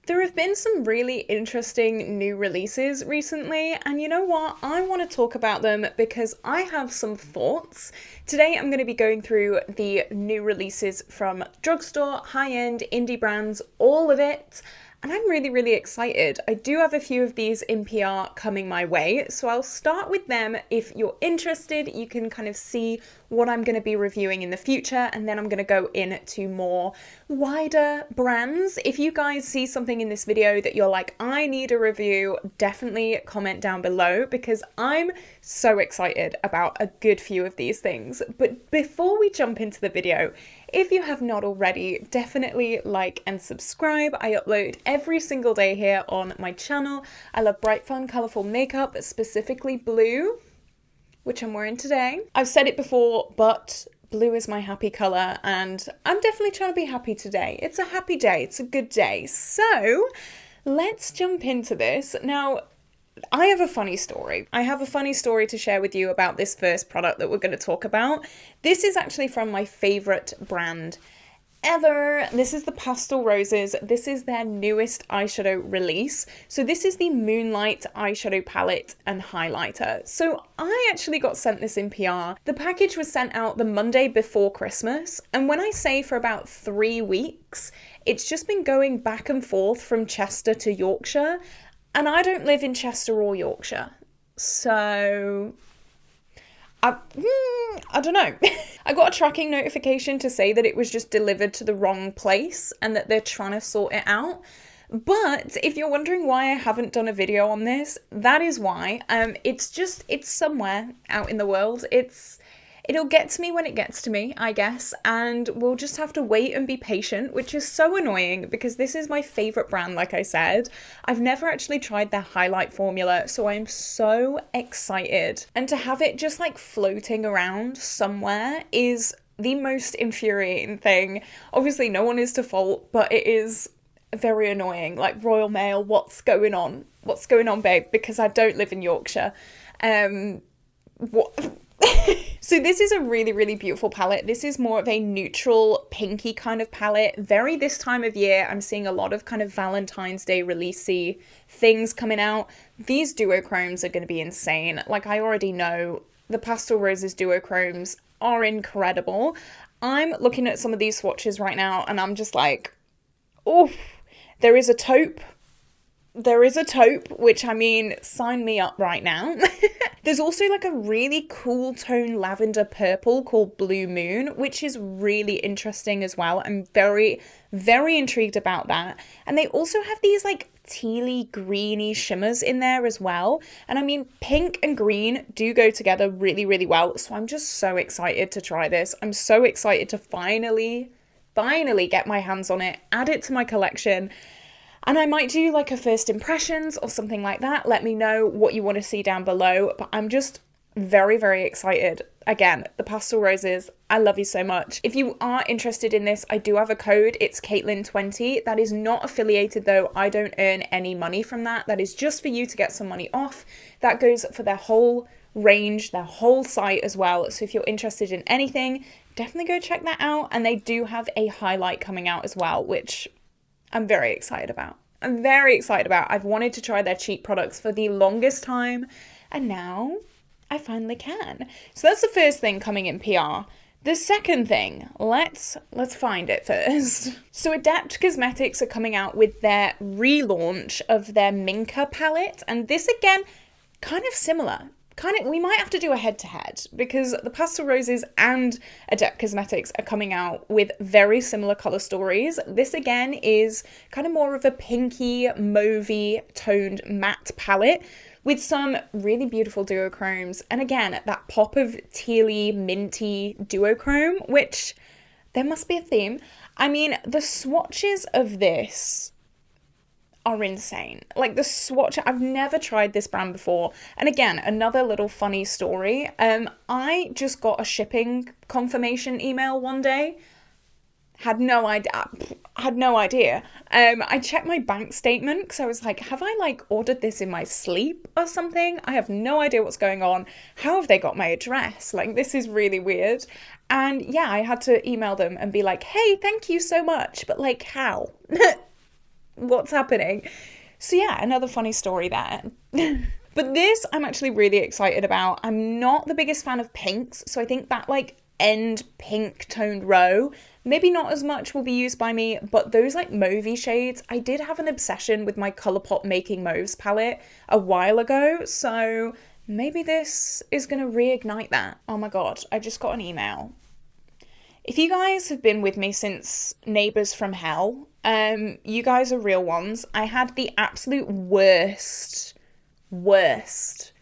There have been some really interesting new releases recently, and you know what? I want to talk about them because I have some thoughts. Today I'm going to be going through the new releases from drugstore, high-end, indie brands, all of it. And I'm really, really excited. I do have a few of these in PR coming my way, so I'll start with them. If you're interested, you can kind of see what I'm going to be reviewing in the future, and then I'm going to go into more wider brands. If you guys see something in this video that you're like, I need a review, definitely comment down below because I'm so excited about a good few of these things. But before we jump into the video, if you have not already, definitely like and subscribe. I upload every single day here on my channel. I love bright, fun, colourful makeup, specifically blue, which I'm wearing today. I've said it before, but blue is my happy colour and I'm definitely trying to be happy today. It's a happy day, it's a good day. So let's jump into this. Now, I have a funny story. I have a funny story to share with you about this first product that we're going to talk about. This is actually from my favourite brand ever. This is the Pastel Roses. This is their newest eyeshadow release. So this is the Moonlight eyeshadow palette and highlighter. So I actually got sent this in PR. The package was sent out the Monday before Christmas. And when I say for about 3 weeks, it's just been going back and forth from Chester to Yorkshire. And I don't live in Chester or Yorkshire, so I don't know. I got a tracking notification to say that it was just delivered to the wrong place and that they're trying to sort it out. But if you're wondering why I haven't done a video on this, that is why. It's somewhere out in the world. It'll get to me when it gets to me, I guess, and we'll just have to wait and be patient, which is so annoying because this is my favourite brand, like I said. I've never actually tried their highlight formula, so I'm so excited. And to have it just like floating around somewhere is the most infuriating thing. Obviously, no one is to fault, but it is very annoying. Like, Royal Mail, what's going on? What's going on, babe? Because I don't live in Yorkshire. What? So this is a really, really beautiful palette. This is more of a neutral pinky kind of palette. Very this time of year, I'm seeing a lot of kind of Valentine's Day releasey things coming out. These duochromes are going to be insane. Like, I already know the Pastel Roses duochromes are incredible. I'm looking at some of these swatches right now and I'm just like, oh, there is a taupe. There is a taupe, which, I mean, sign me up right now. There's also like a really cool tone lavender purple called Blue Moon, which is really interesting as well. I'm very, very intrigued about that. And they also have these like tealy greeny shimmers in there as well. And I mean, pink and green do go together really, really well. So I'm just so excited to try this. I'm so excited to finally get my hands on it, add it to my collection. And I might do like a first impressions or something like that. Let me know what you want to see down below. But I'm just very, very excited. Again, the Pastel Roses, I love you so much. If you are interested in this, I do have a code. It's Caitlin20. That is not affiliated though. I don't earn any money from that. That is just for you to get some money off. That goes for their whole range, their whole site as well. So if you're interested in anything, definitely go check that out. And they do have a highlight coming out as well, which I'm very excited about. I'm very excited about. I've wanted to try their cheap products for the longest time, and now I finally can. So that's the first thing coming in PR. The second thing, let's find it first. So Adapt Cosmetics are coming out with their relaunch of their Minka palette, and this again, kind of similar. We might have to do a head-to-head because the Pastel Roses and Adept Cosmetics are coming out with very similar colour stories. This again is kind of more of a pinky, mauvey toned matte palette with some really beautiful duochromes. And again, that pop of tealy, minty duochrome, which there must be a theme. I mean, the swatches of this are insane. Like the swatch, I've never tried this brand before. And again, another little funny story. I just got a shipping confirmation email one day. Had no idea. I checked my bank statement because I was like, have I like ordered this in my sleep or something? I have no idea what's going on. How have they got my address? Like, this is really weird. And yeah, I had to email them and be like, hey, thank you so much. But like, how? What's happening? So yeah, another funny story there. But this I'm actually really excited about. I'm not the biggest fan of pinks, so I think that like end pink toned row, maybe not as much will be used by me, but those like mauvey shades, I did have an obsession with my Colourpop Making Mauves palette a while ago, so maybe this is going to reignite that. Oh my god, I just got an email. If you guys have been with me since Neighbours from Hell, you guys are real ones. I had the absolute worst letting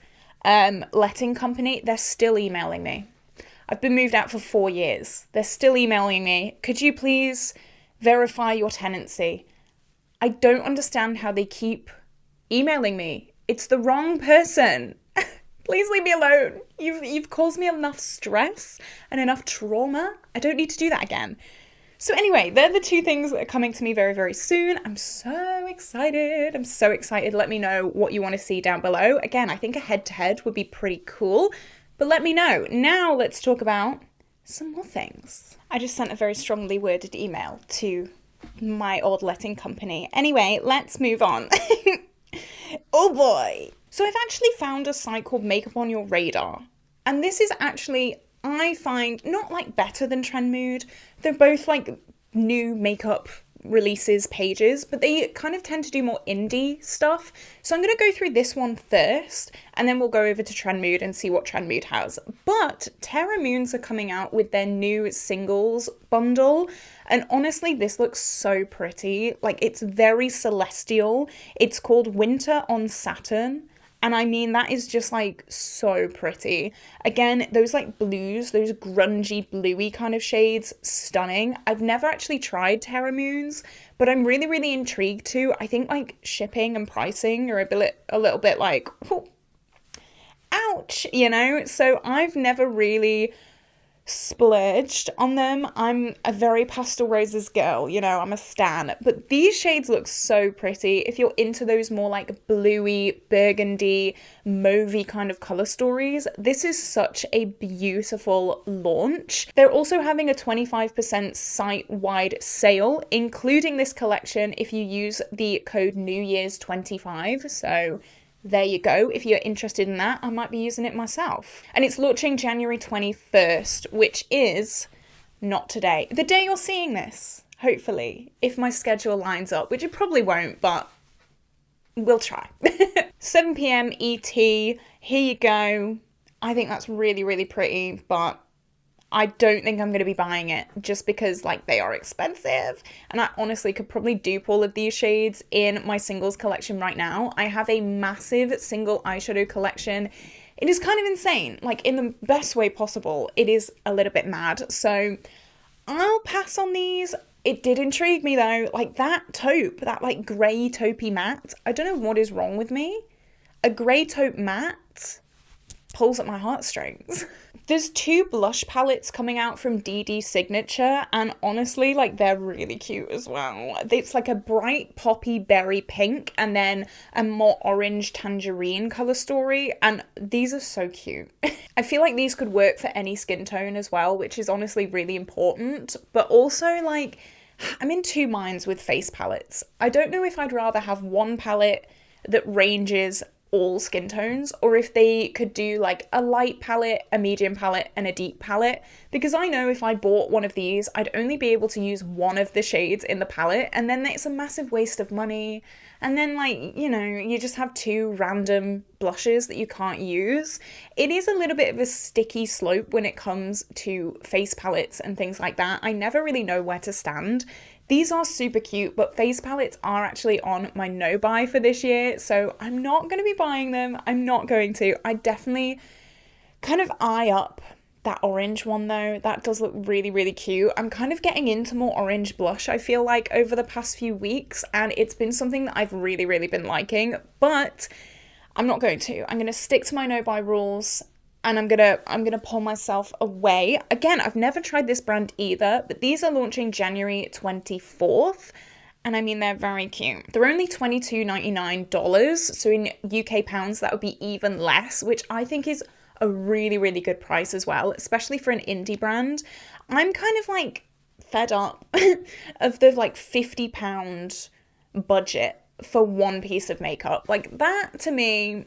company. They're still emailing me. I've been moved out for 4 years. They're still emailing me. Could you please verify your tenancy? I don't understand how they keep emailing me. It's the wrong person. Please leave me alone. You've caused me enough stress and enough trauma. I don't need to do that again. So anyway, they're the two things that are coming to me very, very soon. I'm so excited. I'm so excited. Let me know what you want to see down below. Again, I think a head-to-head would be pretty cool, but let me know. Now let's talk about some more things. I just sent a very strongly worded email to my old letting company. Anyway, let's move on. Oh boy. So I've actually found a site called Makeup on Your Radar. And this is actually, I find, not like better than Trend Mood. They're both like new makeup releases pages, but they kind of tend to do more indie stuff. So I'm going to go through this one first, and then we'll go over to Trend Mood and see what Trend Mood has. But Terra Moons are coming out with their new singles bundle, and honestly, this looks so pretty. Like, it's very celestial. It's called Winter on Saturn. And I mean, that is just like so pretty. Again, those like blues, those grungy bluey kind of shades, stunning. I've never actually tried Terra Moons, but I'm really, really intrigued to. I think like shipping and pricing are a little bit like, oh, ouch, you know? So I've never really splurged on them. I'm a very Pastel Roses girl, you know, I'm a stan, but these shades look so pretty. If you're into those more like bluey, burgundy, mauvey kind of color stories, this is such a beautiful launch. They're also having a 25% site-wide sale, including this collection if you use the code New Year's 25. So there you go. If you're interested in that, I might be using it myself. And it's launching January 21st, which is not today. The day you're seeing this, hopefully, if my schedule lines up, which it probably won't, but we'll try. 7 p.m. ET, here you go. I think that's really, really pretty, but I don't think I'm going to be buying it just because like they are expensive, and I honestly could probably dupe all of these shades in my singles collection right now. I have a massive single eyeshadow collection. It is kind of insane, like in the best way possible. It is a little bit mad, so I'll pass on these. It did intrigue me though, like that taupe, that like grey taupey matte. I don't know what is wrong with me. A grey taupe matte pulls at my heartstrings. There's 2 blush palettes coming out from DD Signature, and honestly, like, they're really cute as well. It's like a bright poppy berry pink and then a more orange tangerine color story, and these are so cute. I feel like these could work for any skin tone as well, which is honestly really important, but also, like, I'm in 2 minds with face palettes. I don't know if I'd rather have one palette that ranges all skin tones, or if they could do like a light palette, a medium palette, and a deep palette, because I know if I bought one of these, I'd only be able to use one of the shades in the palette, and then it's a massive waste of money, and then like, you know, you just have 2 random blushes that you can't use. It is a little bit of a sticky slope when it comes to face palettes and things like that. I never really know where to stand. These are super cute, but face palettes are actually on my no buy for this year, so I'm not going to be buying them. I'm not going to. I definitely kind of eye up that orange one though. That does look really, really cute. I'm kind of getting into more orange blush, I feel like, over the past few weeks, and it's been something that I've really, really been liking, but I'm not going to. I'm going to stick to my no buy rules, and I'm gonna pull myself away. Again, I've never tried this brand either, but these are launching January 24th, and I mean, they're very cute. They're only $22.99, so in UK pounds, that would be even less, which I think is a really, really good price as well, especially for an indie brand. I'm kind of like fed up of the like £50 budget for one piece of makeup. Like, that to me,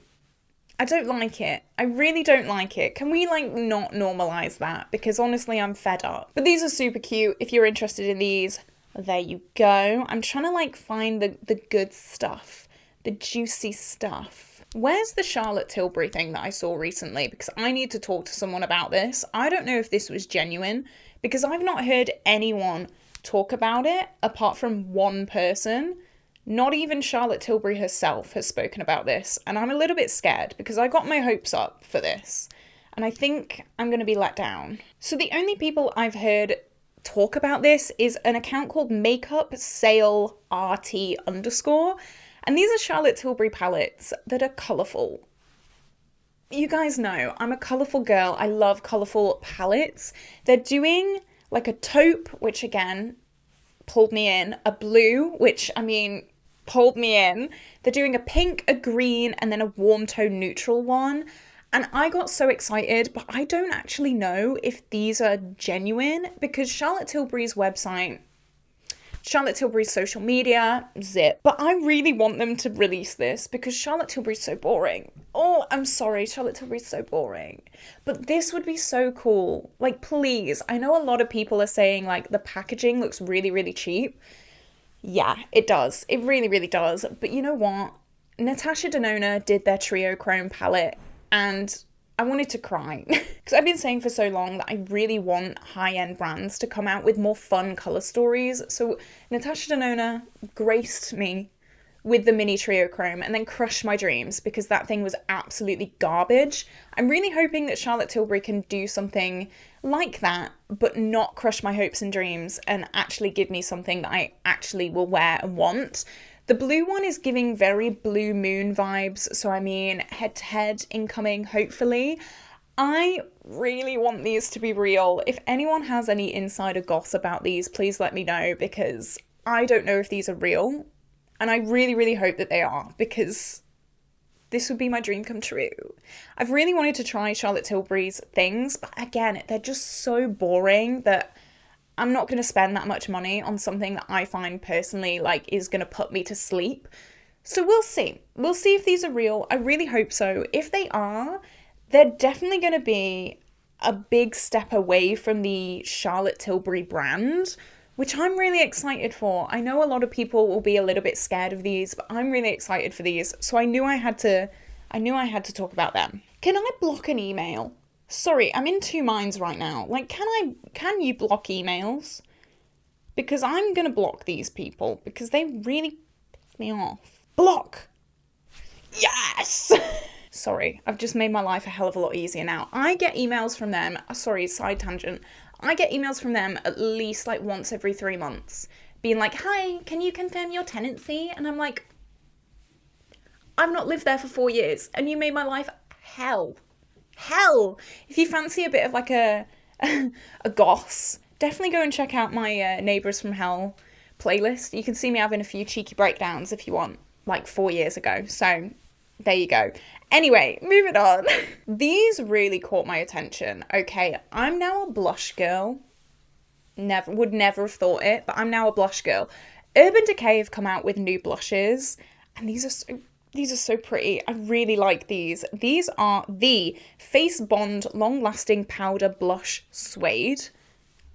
I don't like it. I really don't like it. Can we like not normalize that? Because honestly, I'm fed up. But these are super cute. If you're interested in these, there you go. I'm trying to like find the good stuff, the juicy stuff. Where's the Charlotte Tilbury thing that I saw recently? Because I need to talk to someone about this. I don't know if this was genuine because I've not heard anyone talk about it apart from one person. Not even Charlotte Tilbury herself has spoken about this, and I'm a little bit scared because I got my hopes up for this, and I think I'm going to be let down. So the only people I've heard talk about this is an account called Makeup Sale RT _, and these are Charlotte Tilbury palettes that are colourful. You guys know I'm a colourful girl. I love colourful palettes. They're doing like a taupe, which again pulled me in, a blue, which I mean pulled me in. They're doing a pink, a green, and then a warm tone neutral one. And I got so excited, but I don't actually know if these are genuine because Charlotte Tilbury's website, Charlotte Tilbury's social media, zip. But I really want them to release this because Charlotte Tilbury's so boring. Oh, I'm sorry, Charlotte Tilbury's so boring. But this would be so cool. Like, please. I know a lot of people are saying, like, the packaging looks really, really cheap. Yeah, it does. It really, really does. But you know what? Natasha Denona did their Trio Chrome palette and I wanted to cry because I've been saying for so long that I really want high-end brands to come out with more fun colour stories. So Natasha Denona graced me with the mini Trio Chrome and then crushed my dreams because that thing was absolutely garbage. I'm really hoping that Charlotte Tilbury can do something like that, but not crush my hopes and dreams and actually give me something that I actually will wear and want. The blue one is giving very Blue Moon vibes, so I mean head-to-head incoming, hopefully. I really want these to be real. If anyone has any insider goss about these, please let me know because I don't know if these are real. And I really, really hope that they are because this would be my dream come true. I've really wanted to try Charlotte Tilbury's things, but again, they're just so boring that I'm not going to spend that much money on something that I find personally like is going to put me to sleep. So we'll see. We'll see if these are real. I really hope so. If they are, they're definitely going to be a big step away from the Charlotte Tilbury brand, which I'm really excited for. I know a lot of people will be a little bit scared of these, but I'm really excited for these. So I knew I had to talk about them. Can I block an email? Sorry, I'm in two minds right now. Like, can you block emails? Because I'm gonna block these people because they really piss me off. Block! Yes! Sorry, I've just made my life a hell of a lot easier now. I get emails from them, sorry, side tangent. I get emails from them at least like once every 3 months, being like, hi, can you confirm your tenancy? And I'm like, I've not lived there for 4 years and you made my life hell. Hell! If you fancy a bit of like a goss, definitely go and check out my Neighbours from Hell playlist. You can see me having a few cheeky breakdowns if you want, like 4 years ago. So there you go. Anyway, moving on. These really caught my attention. Okay, I'm now a blush girl. Would never have thought it, but I'm now a blush girl. Urban Decay have come out with new blushes, and these are so pretty. I really like these. These are the Face Bond Long Lasting Powder Blush Suede.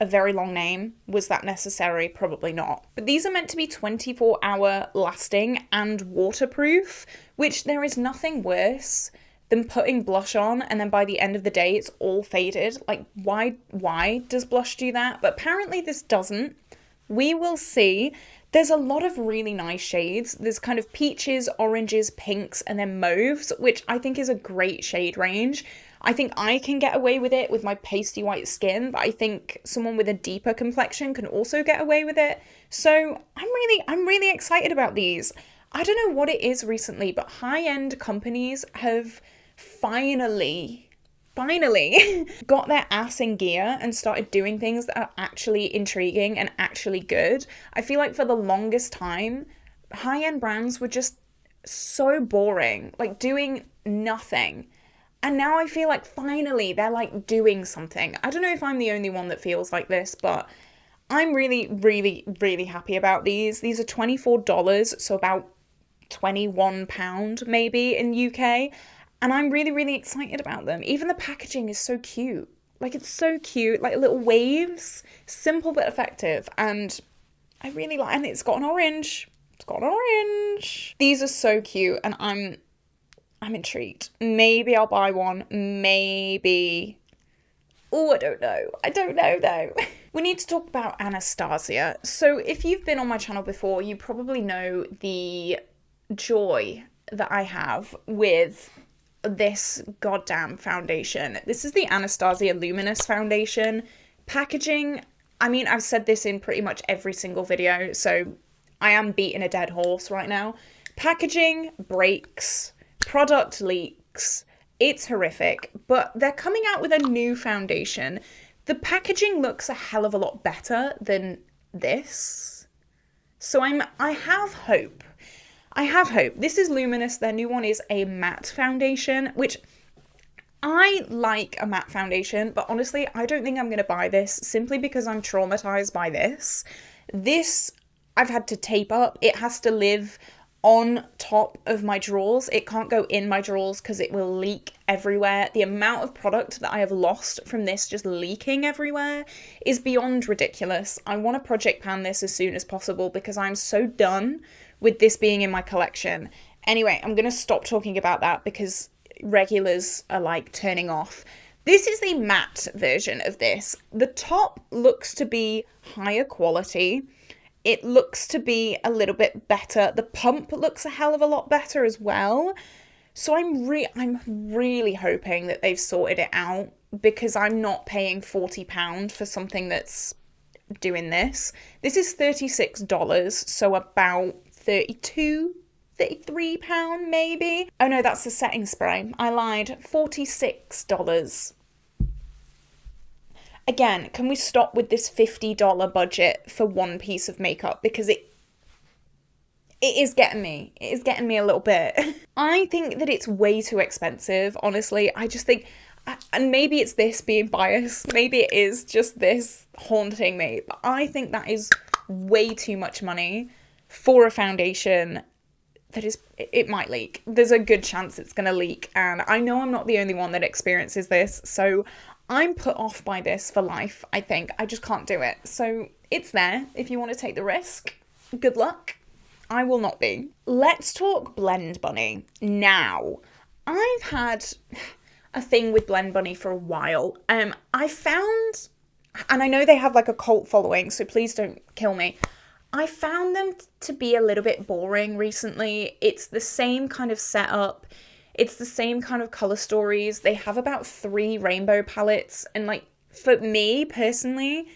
A very long name. Was that necessary? Probably not. But these are meant to be 24-hour lasting and waterproof, which there is nothing worse than putting blush on and then by the end of the day it's all faded. Like, why does blush do that? But apparently this doesn't. We will see. There's a lot of really nice shades. There's kind of peaches, oranges, pinks, and then mauves, which I think is a great shade range. I think I can get away with it with my pasty white skin, but I think someone with a deeper complexion can also get away with it. So I'm really excited about these. I don't know what it is recently, but high-end companies have finally got their ass in gear and started doing things that are actually intriguing and actually good. I feel like for the longest time, high-end brands were just so boring, like doing nothing. And now I feel like finally they're like doing something. I don't know if I'm the only one that feels like this, but I'm really, really, really happy about these. These are $24, so about £21 maybe in UK. And I'm really, really excited about them. Even the packaging is so cute. Like, it's so cute, like little waves, simple but effective. And I really like, and it's got an orange. It's got an orange. These are so cute, and I'm intrigued. Maybe I'll buy one. Maybe. Oh, I don't know. I don't know though. We need to talk about Anastasia. So if you've been on my channel before, you probably know the joy that I have with this goddamn foundation. This is the Anastasia Luminous foundation. Packaging, I mean, I've said this in pretty much every single video, so I am beating a dead horse right now. Packaging breaks, product leaks, it's horrific, but they're coming out with a new foundation. The packaging looks a hell of a lot better than this. So I have hope. I have hope. This is Luminous. Their new one is a matte foundation, which I like a matte foundation, but honestly, I don't think I'm going to buy this simply because I'm traumatized by this. This I've had to tape up. It has to live on top of my drawers. It can't go in my drawers because it will leak everywhere. The amount of product that I have lost from this just leaking everywhere is beyond ridiculous. I want to project pan this as soon as possible because I'm so done with this being in my collection. Anyway, I'm going to stop talking about that because regulars are like turning off. This is the matte version of this. The top looks to be higher quality. It looks to be a little bit better. The pump looks a hell of a lot better as well. So I'm really hoping that they've sorted it out because I'm not paying £40 for something that's doing this. This is $36, so about £33 maybe. Oh no, that's the setting spray. I lied. $46. Again, can we stop with this $50 budget for one piece of makeup? Because it is getting me. It is getting me a little bit. I think that it's way too expensive, honestly. I just think, and maybe it's this being biased. Maybe it is just this haunting me. But I think that is way too much money for a foundation that is, it might leak. There's a good chance it's going to leak. And I know I'm not the only one that experiences this. So I'm put off by this for life, I think. I just can't do it. So it's there. If you want to take the risk, good luck. I will not be. Let's talk Blend Bunny. Now, I've had a thing with Blend Bunny for a while. I found, and I know they have like a cult following, so please don't kill me. I found them to be a little bit boring recently. It's the same kind of setup. It's the same kind of color stories. They have about 3 rainbow palettes. And like, for me personally,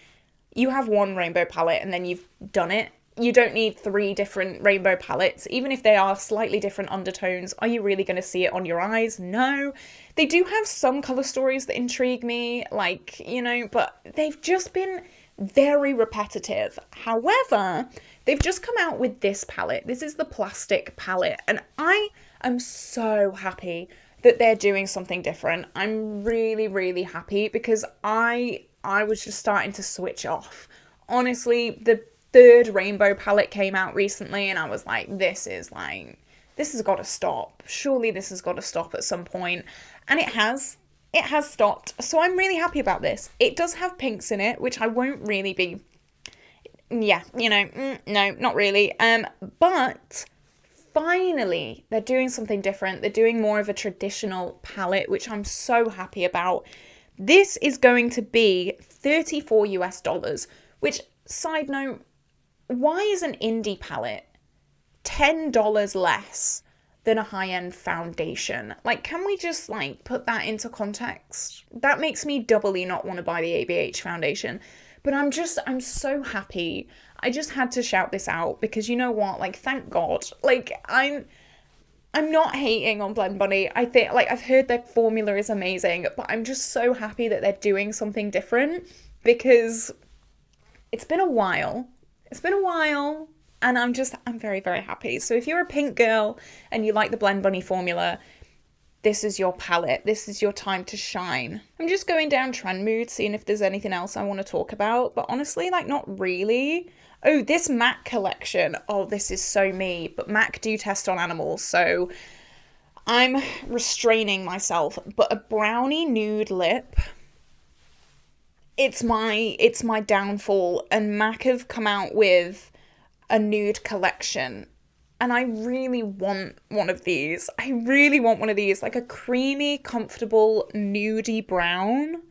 you have one rainbow palette and then you've done it. You don't need 3 different rainbow palettes. Even if they are slightly different undertones, are you really going to see it on your eyes? No. They do have some color stories that intrigue me, like, you know, but they've just been very repetitive. However, they've just come out with this palette. This is the plastic palette, and I am so happy that they're doing something different. I'm really, really happy because I was just starting to switch off. Honestly, the 3rd rainbow palette came out recently and I was like, this has got to stop. Surely this has got to stop at some point. And it has stopped. So I'm really happy about this. It does have pinks in it, which I won't really be, yeah, you know, no, not really. But finally, they're doing something different. They're doing more of a traditional palette, which I'm so happy about. This is going to be $34 US, which, side note, why is an indie palette $10 less than a high-end foundation? Like, can we just, like, put that into context? That makes me doubly not want to buy the ABH foundation. But I'm so happy. I just had to shout this out because you know what? Like, thank God. Like, I'm not hating on Blend Bunny. I think, like, I've heard their formula is amazing, but I'm just so happy that they're doing something different because it's been a while. It's been a while. And I'm very, very happy. So if you're a pink girl and you like the Blend Bunny formula, this is your palette. This is your time to shine. I'm just going down trend mood, seeing if there's anything else I want to talk about. But honestly, like, not really. Oh, this MAC collection. Oh, this is so me. But MAC do test on animals, so I'm restraining myself. But a brownie nude lip, it's my downfall. And MAC have come out with a nude collection. And I really want one of these. I really want one of these. Like a creamy, comfortable, nudie brown.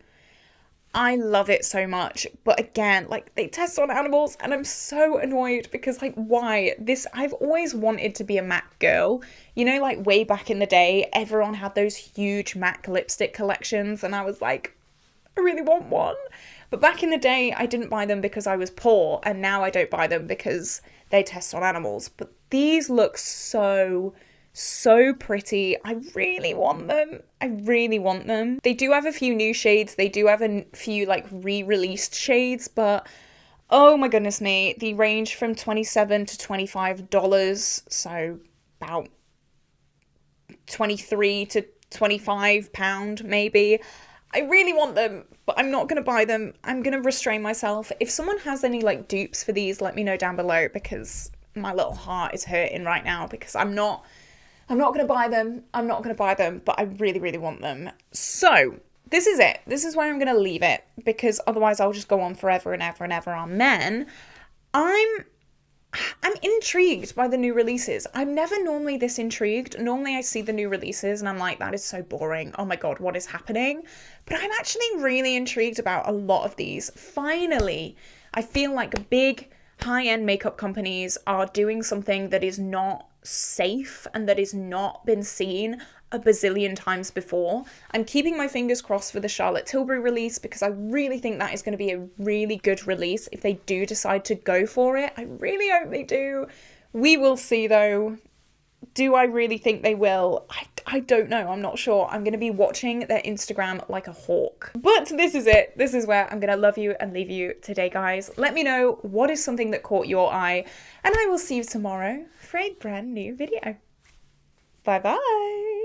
I love it so much. But again, like, they test on animals and I'm so annoyed because, like, why? I've always wanted to be a MAC girl. You know, like, way back in the day, everyone had those huge MAC lipstick collections and I was like, I really want one. But back in the day, I didn't buy them because I was poor, and now I don't buy them because they test on animals. But these look so pretty. I really want them. I really want them. They do have a few new shades. They do have a few, like, re-released shades, but oh my goodness me, they range from $27 to $25, so about 23 to 25 pound maybe. I really want them, but I'm not going to buy them. I'm going to restrain myself. If someone has any, like, dupes for these, let me know down below, because my little heart is hurting right now because I'm not going to buy them. I'm not going to buy them, but I really, really want them. So this is it. This is where I'm going to leave it, because otherwise I'll just go on forever and ever and ever on men. I'm intrigued by the new releases. I'm never normally this intrigued. Normally I see the new releases and I'm like, that is so boring. Oh my God, what is happening? But I'm actually really intrigued about a lot of these. Finally, I feel like big high-end makeup companies are doing something that is not safe and that has not been seen a bazillion times before. I'm keeping my fingers crossed for the Charlotte Tilbury release because I really think that is going to be a really good release if they do decide to go for it. I really hope they do. We will see though. Do I really think they will? I don't know. I'm not sure. I'm going to be watching their Instagram like a hawk. But this is it. This is where I'm going to love you and leave you today, guys. Let me know what is something that caught your eye, and I will see you tomorrow for a brand new video. Bye bye.